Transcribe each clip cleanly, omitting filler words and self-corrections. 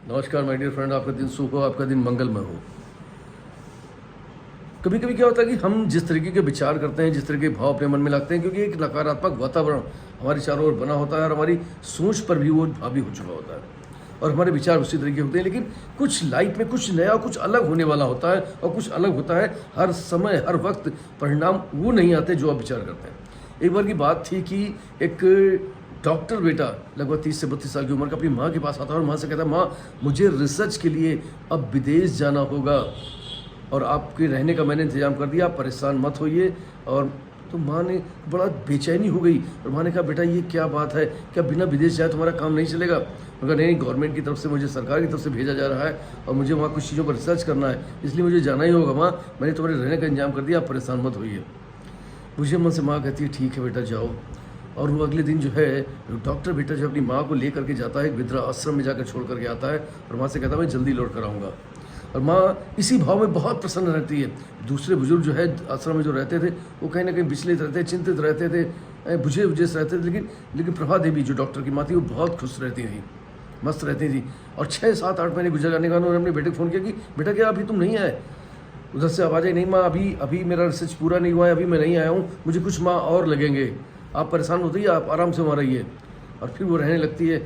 नमस्कार my dear friend, आपका दिन शुभ हो, आपका दिन मंगलमय हो। कभी कभी क्या होता है कि हम जिस तरीके के विचार करते हैं, जिस तरह के भाव अपने मन में लाते हैं, क्योंकि एक नकारात्मक वातावरण हमारे चारों ओर बना होता है और हमारी सोच पर भी वो हावी हो चुका होता है और हमारे विचार उसी तरीके होते हैं। लेकिन कुछ लाइफ में कुछ नया, कुछ अलग होने वाला होता है और कुछ अलग होता है। हर समय हर वक्त परिणाम वो नहीं आते जो आप विचार करते हैं। एक बार की बात थी कि एक डॉक्टर बेटा लगभग 30 से 32 साल की उम्र का अपनी माँ के पास आता है और माँ से कहता है, माँ मुझे रिसर्च के लिए अब विदेश जाना होगा और आपके रहने का मैंने इंतजाम कर दिया, आप परेशान मत होइए। और तो माँ ने बड़ा बेचैनी हो गई और माँ ने कहा, बेटा ये क्या बात है, क्या बिना विदेश जाए तुम्हारा काम नहीं चलेगा? उन्होंने कहा, नहीं, गवर्नमेंट की तरफ से मुझे, सरकार की तरफ से भेजा जा रहा है और मुझे वहाँ कुछ चीज़ों पर रिसर्च करना है, इसलिए मुझे जाना ही होगा। माँ मैंने तुम्हारे रहने का इंतजाम कर दिया, आप परेशान मत होइए। मुझे मन से माँ कहती है, ठीक है बेटा जाओ। और वो अगले दिन जो है डॉक्टर बेटा जो अपनी माँ को लेकर के जाता है, एक वृद्धा आश्रम में जाकर छोड़ करके आता है और माँ से कहता है, मैं जल्दी लौट कर आऊँगा। और माँ इसी भाव में बहुत प्रसन्न रहती है। दूसरे बुजुर्ग जो है आश्रम में जो रहते थे वो कहीं ना कहीं विचलित रहते, चिंतित रहते थे, बुझे बुझे से रहते थे। लेकिन प्रभा देवी जो डॉक्टर की माँ थी वो बहुत खुश रहती थी, मस्त रहती थी। और 6, 7, 8 महीने गुजर जाने के बाद उन्होंने अपने बेटे को फ़ोन किया कि बेटा क्या अभी तुम नहीं आए? उधर से आवाज़ आई, नहीं माँ अभी मेरा रिसर्च पूरा नहीं हुआ है, अभी मैं नहीं आया हूँ, मुझे कुछ माह और लगेंगे, आप परेशान होती है, आप आराम से वहाँ रहिए। और फिर वो रहने लगती है।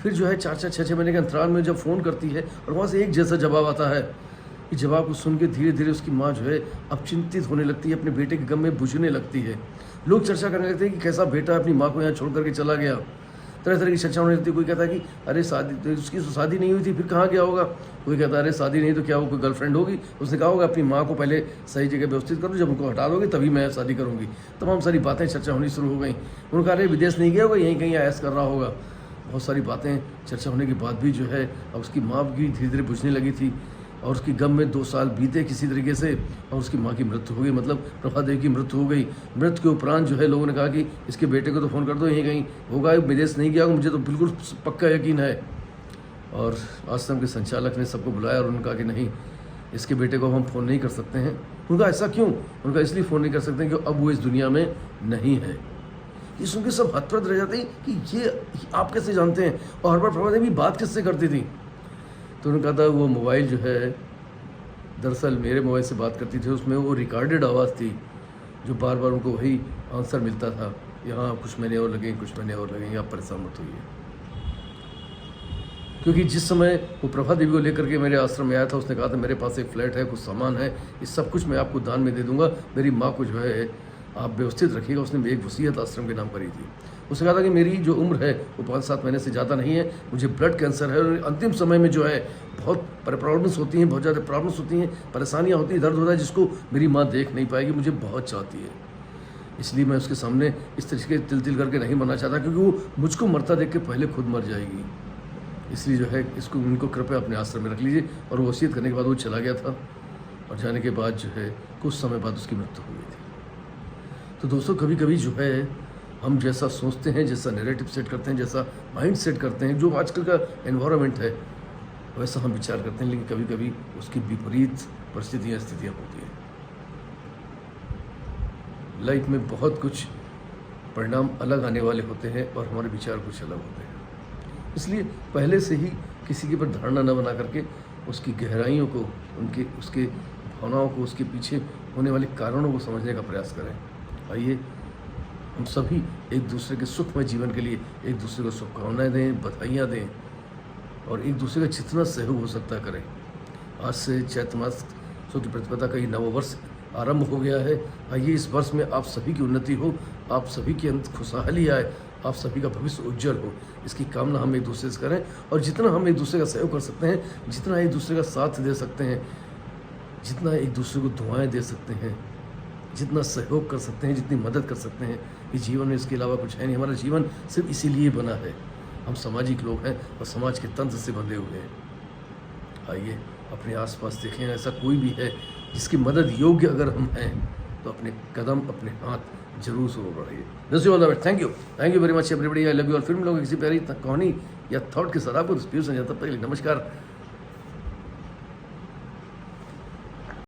फिर जो है 4, 6 महीने के अंतराल में जब फ़ोन करती है और वहाँ से एक जैसा जवाब आता है, कि जवाब को सुन के धीरे धीरे उसकी माँ जो है अब चिंतित होने लगती है, अपने बेटे के गम में बुझने लगती है। लोग चर्चा करने लगते हैं कि कैसा बेटा अपनी माँ को यहाँ छोड़ करके चला गया। तरह तरह की चर्चा होने लगती है। कोई कहता है कि अरे शादी तो उसकी तो शादी नहीं हुई थी, फिर कहाँ गया होगा? कोई कहता है अरे शादी नहीं तो क्या वो कोई गर्लफ्रेंड होगी, उसने कहा होगा अपनी माँ को पहले सही जगह व्यवस्थित करो, जब उनको हटा दोगे तभी मैं शादी करूँगी। तमाम सारी बातें चर्चा होनी शुरू हो गई। उन्होंने कहा अरे विदेश नहीं गया होगा, यहीं कहीं ऐश कर रहा होगा। बहुत सारी बातें चर्चा होने के बाद भी जो है अब उसकी माँ भी धीरे धीरे बुझने लगी थी और उसकी गम में 2 साल बीते किसी तरीके से और उसकी माँ की मृत्यु हो गई, मतलब प्रभा देवी की मृत्यु हो गई। मृत्यु के उपरांत जो है लोगों ने कहा कि इसके बेटे को तो फ़ोन कर दो, यहीं कहीं होगा, विदेश नहीं गया होगा, मुझे तो बिल्कुल पक्का यकीन है। और आश्रम के संचालक ने सबको बुलाया और उन्होंने कहा कि नहीं, इसके बेटे को हम फ़ोन नहीं कर सकते हैं। उनका ऐसा क्यों? उनका इसलिए फ़ोन नहीं कर सकते हैं कि अब वो इस दुनिया में नहीं है। ये सुन के सब हतप्रत रह जाते हैं कि ये आप कैसे जानते हैं, और हर बार प्रभा देवी बात किससे करती थी? तो उन्होंने कहा था वो मोबाइल जो है दरअसल मेरे मोबाइल से बात करती थी, उसमें वो रिकॉर्डेड आवाज़ थी जो बार बार उनको वही आंसर मिलता था, यहाँ कुछ महीने और लगेंगे, कुछ महीने और लगेंगे, आप परेशान मत होइए। क्योंकि जिस समय वो प्रभा देवी को लेकर के मेरे आश्रम में आया था, उसने कहा था मेरे पास एक फ्लैट है, कुछ सामान है, ये सब कुछ मैं आपको दान में दे दूंगा, मेरी माँ को जो है आप व्यवस्थित रखिएगा। उसने एक वसीयत आश्रम के नाम करी थी। उसने कहा था कि मेरी जो उम्र है वो 5-7 महीने से ज़्यादा नहीं है, मुझे ब्लड कैंसर है और अंतिम समय में जो है बहुत प्रॉब्लम्स होती हैं, बहुत ज़्यादा प्रॉब्लम्स होती हैं, परेशानियाँ होती हैं, दर्द होता है जिसको मेरी माँ देख नहीं पाएगी, मुझे बहुत चाहती है। इसलिए मैं उसके सामने इस तरीके तिल तिल करके नहीं मरना चाहता, क्योंकि वो मुझको मरता देख के पहले खुद मर जाएगी। इसलिए जो है इसको उनको कृपया अपने आश्रम में रख लीजिए। और वसीयत करने के बाद वो चला गया था और जाने के बाद जो है कुछ समय बाद उसकी मृत्यु हो गई थी। तो दोस्तों कभी कभी जो है हम जैसा सोचते हैं, जैसा नैरेटिव सेट करते हैं, जैसा माइंड सेट करते हैं, जो आजकल का एनवायरनमेंट है वैसा हम विचार करते हैं, लेकिन कभी कभी उसकी विपरीत परिस्थितियाँ स्थितियाँ होती हैं। लाइफ में बहुत कुछ परिणाम अलग आने वाले होते हैं और हमारे विचार कुछ अलग होते हैं। इसलिए पहले से ही किसी के ऊपर धारणा न बना करके उसकी गहराइयों को, उसके भावनाओं को, उसके पीछे होने वाले कारणों को समझने का प्रयास करें। आइए हम सभी एक दूसरे के सुखमय जीवन के लिए एक दूसरे को शुभकामनाएं दें, बधाइयाँ दें और एक दूसरे का जितना सहयोग हो सकता है करें। आज से चैत्र मास की प्रतिपदा का ये नववर्ष आरंभ हो गया है। आइए इस वर्ष में आप सभी की उन्नति हो, आप सभी के अंत खुशहाली आए, आप सभी का भविष्य उज्जवल हो, इसकी कामना हम एक दूसरे से करें। और जितना हम एक दूसरे का सहयोग कर सकते हैं, जितना एक दूसरे का साथ दे सकते हैं, जितना एक दूसरे को दुआएं दे सकते हैं, जितना सहयोग कर सकते हैं, जितनी मदद कर सकते हैं, इस जीवन में इसके अलावा कुछ है नहीं। हमारा जीवन सिर्फ इसीलिए बना है। हम सामाजिक लोग हैं और समाज के तंत्र से बंधे हुए हैं। आइए अपने आसपास देखें, ऐसा कोई भी है जिसकी मदद योग्य अगर हम हैं तो अपने कदम, अपने हाथ जरूर शुरू बढ़ाइए। This all the best. Thank you very much everybody. I love you. और फिर हम लोग किसी प्यारी कहानी या थॉट के साथ आपको तस्वीर समझाता। तब तक नमस्कार।